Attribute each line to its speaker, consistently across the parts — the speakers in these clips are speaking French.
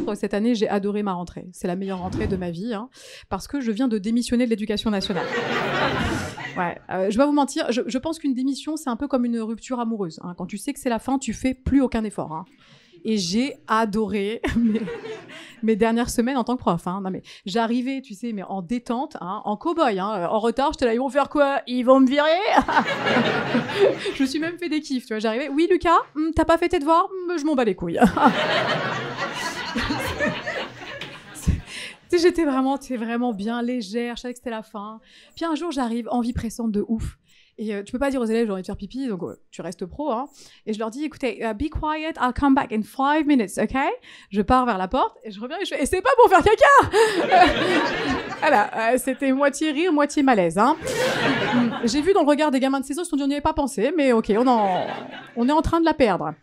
Speaker 1: contre, cette année, j'ai adoré ma rentrée. C'est la meilleure rentrée de ma vie, hein, parce que je viens de démissionner de l'éducation nationale. Ouais, je vais pas vous mentir, je pense qu'une démission, c'est un peu comme une rupture amoureuse. Hein. Quand tu sais que c'est la fin, tu fais plus aucun effort. Hein. Et j'ai adoré mes dernières semaines en tant que prof. Hein. Non, mais j'arrivais, tu sais, mais en détente, hein, en cow-boy, hein, en retard. J'étais là, ils vont faire quoi? Ils vont me virer? Je me suis même fait des kiffs, tu vois. J'arrivais, oui, Lucas, t'as pas fait tes devoirs? Je m'en bats les couilles. J'étais vraiment bien légère, je savais que c'était la fin. Puis un jour, j'arrive, envie pressante de ouf. Et tu peux pas dire aux élèves, j'ai envie de faire pipi, donc tu restes pro. Hein. Et je leur dis, écoutez, be quiet, I'll come back in 5 minutes, ok? Je pars vers la porte et je reviens et je fais, et c'est pas pour faire caca. Voilà, c'était moitié rire, moitié malaise. Hein. J'ai vu dans le regard des gamins de 16 ans, ils se sont dit, on n'y avait pas pensé, mais ok, on est en train de la perdre.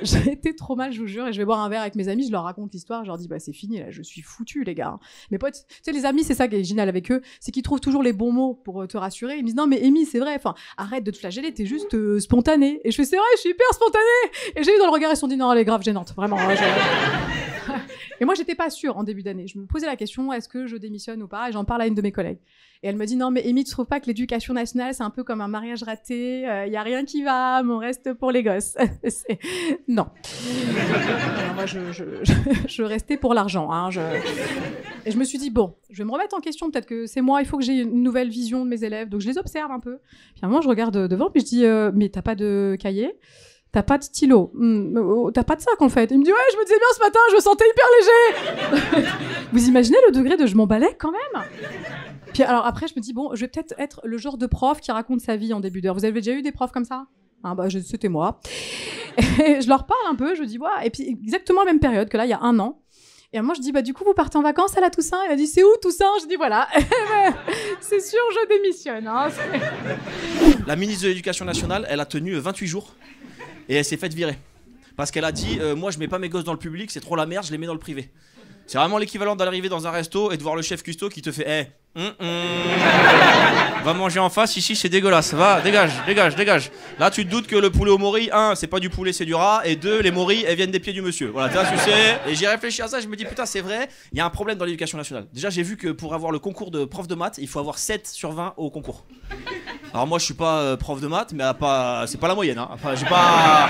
Speaker 1: J'ai été trop mal, je vous jure, et je vais boire un verre avec mes amis, je leur raconte l'histoire, je leur dis, bah c'est fini, là, je suis foutu, les gars. Mes potes, tu sais, les amis, c'est ça qui est génial avec eux, c'est qu'ils trouvent toujours les bons mots pour te rassurer. Ils me disent, non, mais Amy, c'est vrai, enfin, arrête de te flageller, t'es juste spontanée. Et je fais, c'est vrai, je suis hyper spontanée. Et j'ai eu dans le regard, ils se sont dit, non, elle est grave gênante, vraiment. Et moi, j'étais pas sûre en début d'année. Je me posais la question, est-ce que je démissionne ou pas? Et j'en parle à une de mes collègues. Et elle me dit, non, mais Amy, tu trouves pas que l'éducation nationale, c'est un peu comme un mariage raté? Y a rien qui va, mais on reste pour les gosses. Non. Alors moi, je restais pour l'argent. Hein, Et je me suis dit, bon, je vais me remettre en question. Peut-être que c'est moi, il faut que j'ai une nouvelle vision de mes élèves. Donc, je les observe un peu. Puis à un moment, je regarde devant, puis je dis, mais t'as pas de cahier? T'as pas de stylo? T'as pas de sac, en fait? Il me dit, ouais, je me disais bien ce matin, je me sentais hyper léger. Vous imaginez le degré de je m'emballais quand même? Puis alors après, je me dis, bon, je vais peut-être être le genre de prof qui raconte sa vie en début d'heure. Vous avez déjà eu des profs comme ça? Ah bah, c'était moi. Et je leur parle un peu, je dis, ouais. Et puis, exactement la même période que là, il y a 1 an. Et moi, je dis, bah, du coup, vous partez en vacances à la Toussaint? Elle a dit, c'est où Toussaint? Je dis, voilà. C'est sûr, je démissionne. Hein.
Speaker 2: La ministre de l'Éducation nationale, elle a tenu 28 jours et elle s'est faite virer. Parce qu'elle a dit, moi, je mets pas mes gosses dans le public, c'est trop la merde, je les mets dans le privé. C'est vraiment l'équivalent d'arriver dans un resto et de voir le chef cuistot qui te fait va manger en face, ici c'est dégueulasse, va, dégage. Là tu te doutes que le poulet au mori, 1, c'est pas du poulet, c'est du rat, et 2, les moris, elles viennent des pieds du monsieur. Voilà, tu sais. Et j'ai réfléchi à ça, je me dis putain, c'est vrai, il y a un problème dans l'éducation nationale. Déjà, j'ai vu que pour avoir le concours de prof de maths, il faut avoir 7 sur 20 au concours. Alors moi je suis pas prof de maths, mais c'est pas la moyenne, hein. Enfin, j'ai pas...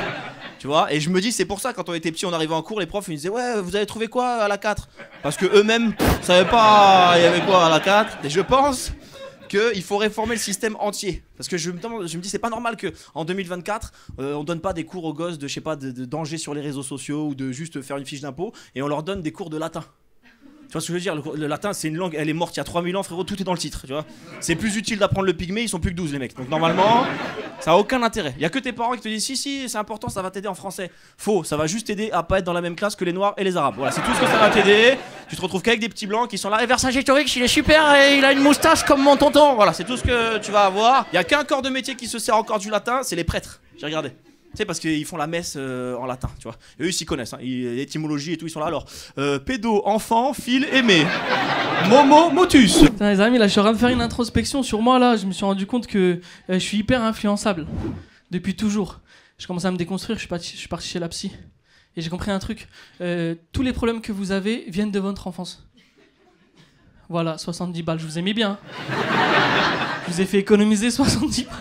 Speaker 2: Tu vois, et je me dis, c'est pour ça, quand on était petit, on arrivait en cours, les profs ils disaient, ouais, vous avez trouvé quoi à la 4? Parce que eux-mêmes savaient pas il y avait quoi à la 4. Et je pense qu'il faut réformer le système entier. Parce que je me dis, c'est pas normal qu'en 2024, on donne pas des cours aux gosses de, je sais pas, de danger sur les réseaux sociaux ou de juste faire une fiche d'impôt, et on leur donne des cours de latin. Tu vois ce que je veux dire? Le latin, c'est une langue, elle est morte il y a 3000 ans, frérot, tout est dans le titre, tu vois. C'est plus utile d'apprendre le pygmée, ils sont plus que 12, les mecs. Donc normalement, ça a aucun intérêt. Il y a que tes parents qui te disent, si, c'est important, ça va t'aider en français. Faux, ça va juste t'aider à pas être dans la même classe que les noirs et les arabes. Voilà, c'est tout ce que ça va t'aider. Tu te retrouves qu'avec des petits blancs qui sont là, et Vercingétorix, il est super, et il a une moustache comme mon tonton. Voilà, c'est tout ce que tu vas avoir. Il y a qu'un corps de métier qui se sert encore du latin, c'est les prêtres. J'ai regardé. Tu sais, parce qu'ils font la messe en latin, tu vois. Et eux, ils s'y connaissent, hein. L'étymologie et tout, ils sont là. Alors, pédo, enfant, fil, aimé. Momo, motus.
Speaker 3: Putain, les amis, là, je suis en train de faire une introspection sur moi, là. Je me suis rendu compte que je suis hyper influençable. Depuis toujours. Je commence à me déconstruire, je suis parti chez la psy. Et j'ai compris un truc. Tous les problèmes que vous avez viennent de votre enfance. Voilà, 70 balles, je vous ai mis bien. Je vous ai fait économiser 70 balles.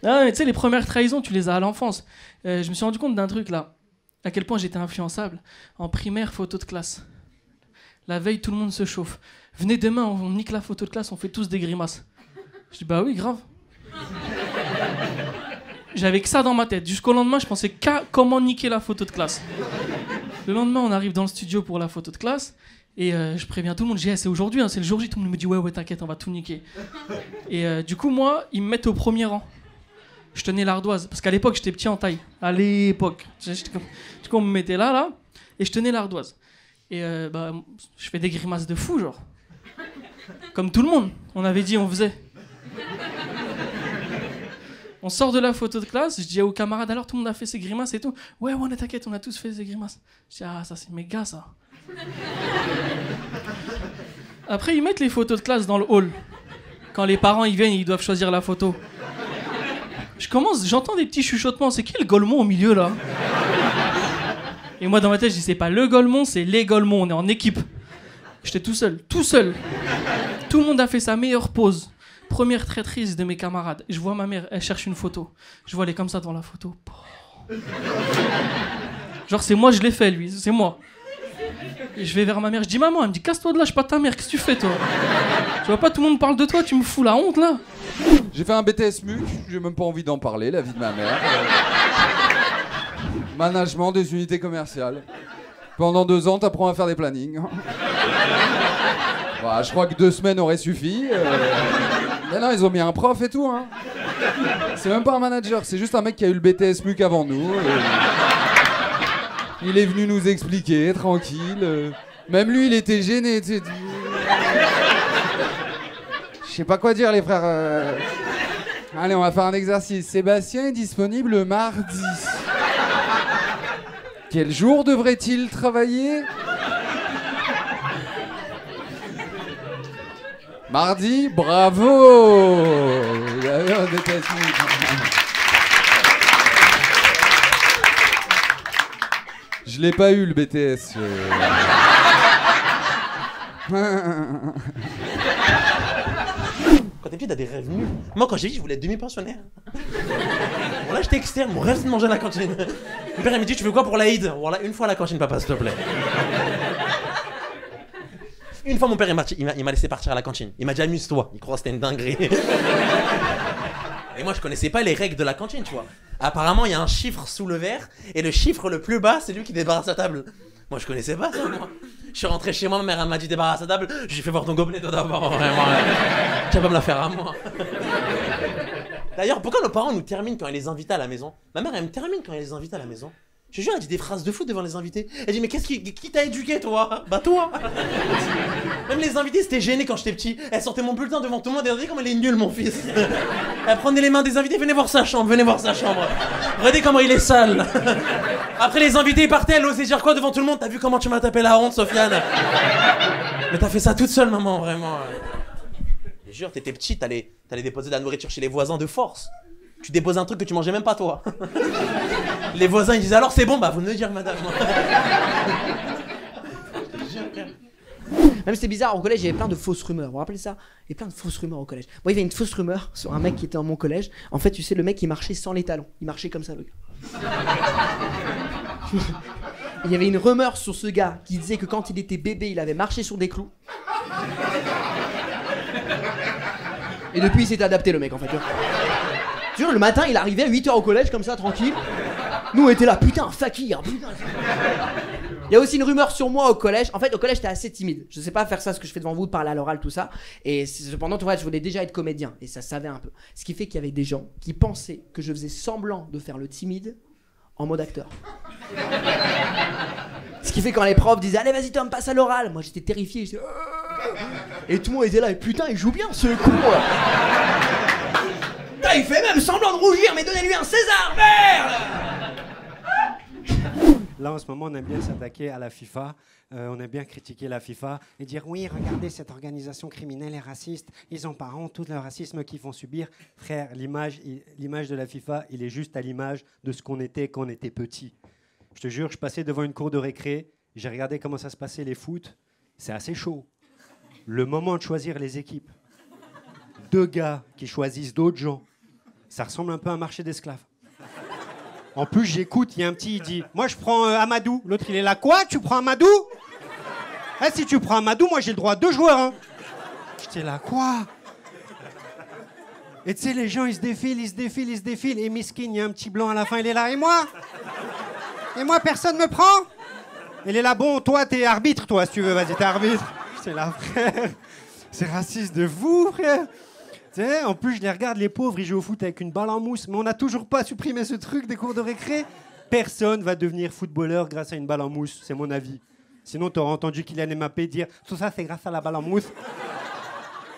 Speaker 3: Ah, mais tu sais, les premières trahisons, tu les as à l'enfance. Je me suis rendu compte d'un truc là, à quel point j'étais influençable. En primaire, photo de classe. La veille, tout le monde se chauffe. Venez demain, on nique la photo de classe, on fait tous des grimaces. Je dis bah oui, grave. J'avais que ça dans ma tête. Jusqu'au lendemain, je pensais qu'à comment niquer la photo de classe. Le lendemain, on arrive dans le studio pour la photo de classe. Et je préviens tout le monde, je dis c'est aujourd'hui, hein, c'est le jour J. Tout le monde me dit ouais, t'inquiète, on va tout niquer. Et du coup, moi, ils me mettent au premier rang. Je tenais l'ardoise, parce qu'à l'époque, j'étais petit en taille. À l'époque. Du coup, on me mettait là, et je tenais l'ardoise. Et je fais des grimaces de fou, genre. Comme tout le monde, on avait dit, on faisait. On sort de la photo de classe, je dis aux camarades, alors tout le monde a fait ses grimaces et tout. Ouais, t'inquiète, on a tous fait ses grimaces. Je dis, ah, ça c'est mes gars, ça. Après, ils mettent les photos de classe dans le hall. Quand les parents ils viennent, ils doivent choisir la photo. J'entends des petits chuchotements. C'est qui le golemon au milieu là? Et moi, dans ma tête, je dis, c'est pas le Golemont, c'est les Golemont. On est en équipe. J'étais tout seul, tout seul. Tout le monde a fait sa meilleure pause. Première traîtrise de mes camarades. Je vois ma mère, elle cherche une photo. Je vois elle est comme ça dans la photo. Genre, c'est moi, je l'ai fait, lui. C'est moi. Et je vais vers ma mère, je dis maman, elle me dit casse-toi de là, je suis pas ta mère, qu'est-ce que tu fais toi? Tu vois pas, tout le monde parle de toi, tu me fous la honte là.
Speaker 4: J'ai fait un BTS MUC, j'ai même pas envie d'en parler, la vie de ma mère. Management des unités commerciales. Pendant 2 ans, t'apprends à faire des plannings. Voilà, je crois que 2 semaines auraient suffi. Mais non, ils ont mis un prof et tout. Hein. C'est même pas un manager, c'est juste un mec qui a eu le BTS MUC avant nous. Il est venu nous expliquer, tranquille. Même lui, il était gêné. Tu sais. Je sais pas quoi dire, les frères. Allez, on va faire un exercice. Sébastien est disponible mardi. Quel jour devrait-il travailler? Mardi, bravo! Il y avait un BTS MUC. Je l'ai pas eu le BTS.
Speaker 5: Quand t'es petit, t'as des rêves nuls. Moi, quand j'ai dit, je voulais être demi-pensionnaire. Bon, là, j'étais externe, mon rêve, c'est de manger à la cantine. Mon père, il me dit, tu veux quoi pour l'Aïd? Voilà, une fois à la cantine, papa, s'il te plaît. Une fois, mon père, il m'a laissé partir à la cantine. Il m'a dit, amuse-toi. Il croit que c'était une dinguerie. Et moi, je connaissais pas les règles de la cantine, tu vois. Apparemment, il y a un chiffre sous le verre, et le chiffre le plus bas, c'est lui qui débarrasse la table. Moi, je connaissais pas ça, moi. Je suis rentré chez moi, ma mère elle m'a dit débarrasse la table. J'ai fait voir ton gobelet toi d'abord, vraiment. Tu vas pas me la faire à moi. D'ailleurs, pourquoi nos parents nous terminent quand ils les invitent à la maison? Ma mère, elle me termine quand elle les invite à la maison. Je te jure, elle dit des phrases de fou devant les invités. Elle dit, mais qui t'a éduqué, toi? Bah, toi. Même les invités, c'était gêné quand j'étais petit. Elle sortait mon bulletin devant tout le monde et elle disait, comme elle est nulle, mon fils. Elle prenait les mains des invités, venez voir sa chambre, venez voir sa chambre. Regardez comment il est sale. Après, les invités partaient, elle osait dire quoi devant tout le monde? T'as vu comment tu m'as tapé la honte, Sofiane? Mais t'as fait ça toute seule, maman, vraiment. Je te jure, t'étais petit, t'allais déposer de la nourriture chez les voisins de force. Tu déposes un truc que tu mangeais même pas, toi. Les voisins, ils disaient alors c'est bon, bah vous me le dire, madame.
Speaker 6: Même c'était bizarre, au collège il y avait plein de fausses rumeurs, vous vous rappelez ça? Il y avait plein de fausses rumeurs au collège. Moi il y avait une fausse rumeur sur un mec qui était dans mon collège. En fait tu sais, le mec il marchait sans les talons, il marchait comme ça le gars. Il y avait une rumeur sur ce gars qui disait que quand il était bébé il avait marché sur des clous. Et depuis il s'était adapté le mec en fait. Tu vois, le matin il arrivait à 8h au collège comme ça tranquille. Nous on était là, putain, fakir, putain. Il y a aussi une rumeur sur moi au collège. En fait, au collège, j'étais assez timide. Je sais pas faire ça, ce que je fais devant vous, de parler à l'oral, tout ça. Et cependant, tu vois, je voulais déjà être comédien. Et ça savait un peu. Ce qui fait qu'il y avait des gens qui pensaient que je faisais semblant de faire le timide en mode acteur. Ce qui fait quand les profs disaient, allez, vas-y, Tom, passe à l'oral. Moi, j'étais terrifié. J'étais... Et tout le monde était là. Et putain, il joue bien, ce con. Putain, il fait même semblant de rougir, mais donnez-lui un César, merde.
Speaker 7: Là, en ce moment, on aime bien s'attaquer à la FIFA. On aime bien critiquer la FIFA et dire oui, regardez, cette organisation criminelle est raciste. Ils n'ont pas honte, tout le racisme qu'ils font subir. Frère, l'image de la FIFA, il est juste à l'image de ce qu'on était quand on était petit. Je te jure, je passais devant une cour de récré, j'ai regardé comment ça se passait les foot. C'est assez chaud. Le moment de choisir les équipes. 2 gars qui choisissent d'autres gens. Ça ressemble un peu à un marché d'esclaves. En plus, j'écoute, il y a un petit, il dit « Moi, je prends Amadou. » L'autre, il est là « Quoi? Tu prends Amadou ?»« Eh, si tu prends Amadou, moi, j'ai le droit à 2 joueurs. Hein. » J'étais là « Quoi ?» Et tu sais, les gens, ils se défilent. Et miskin, il y a un petit blanc à la fin, il est là « Et moi? Et moi, personne me prend ?» Il est là « Bon, toi, t'es arbitre, toi, si tu veux. Vas-y, t'es arbitre. » J'étais là « Frère, c'est raciste de vous, frère. » T'sais, en plus, je les regarde, les pauvres, ils jouent au foot avec une balle en mousse, mais on n'a toujours pas supprimé ce truc des cours de récré. Personne va devenir footballeur grâce à une balle en mousse, c'est mon avis. Sinon, t'auras entendu Kylian Mbappé dire « Tout ça, c'est grâce à la balle en mousse. »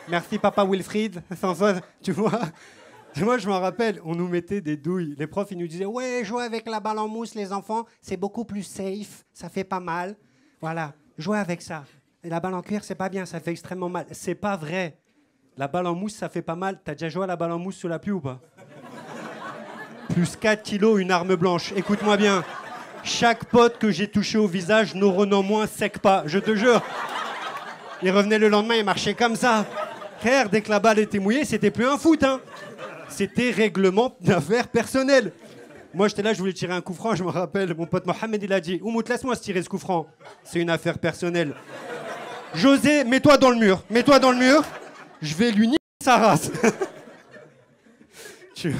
Speaker 7: Merci, papa Wilfried. Sans ça, tu vois. Moi, je m'en rappelle, on nous mettait des douilles. Les profs, ils nous disaient « Ouais, jouez avec la balle en mousse, les enfants, c'est beaucoup plus safe, ça fait pas mal. Voilà, jouez avec ça. Et la balle en cuir, c'est pas bien, ça fait extrêmement mal. » C'est pas vrai. La balle en mousse, ça fait pas mal. T'as déjà joué à la balle en mousse sous la pluie ou pas? Plus 4 kilos, une arme blanche. Écoute-moi bien. Chaque pote que j'ai touché au visage, neurones moins sec pas, je te jure. Il revenait le lendemain, il marchait comme ça. Frère, dès que la balle était mouillée, c'était plus un foot, hein. C'était règlement d'affaires personnelles. Moi, j'étais là, je voulais tirer un coup franc, je me rappelle. Mon pote Mohamed, il a dit « Oumout, laisse-moi se tirer ce coup franc. C'est une affaire personnelle. » José, mets-toi dans le mur. Mets-toi dans le mur. Je vais lui niquer sa race. Tu...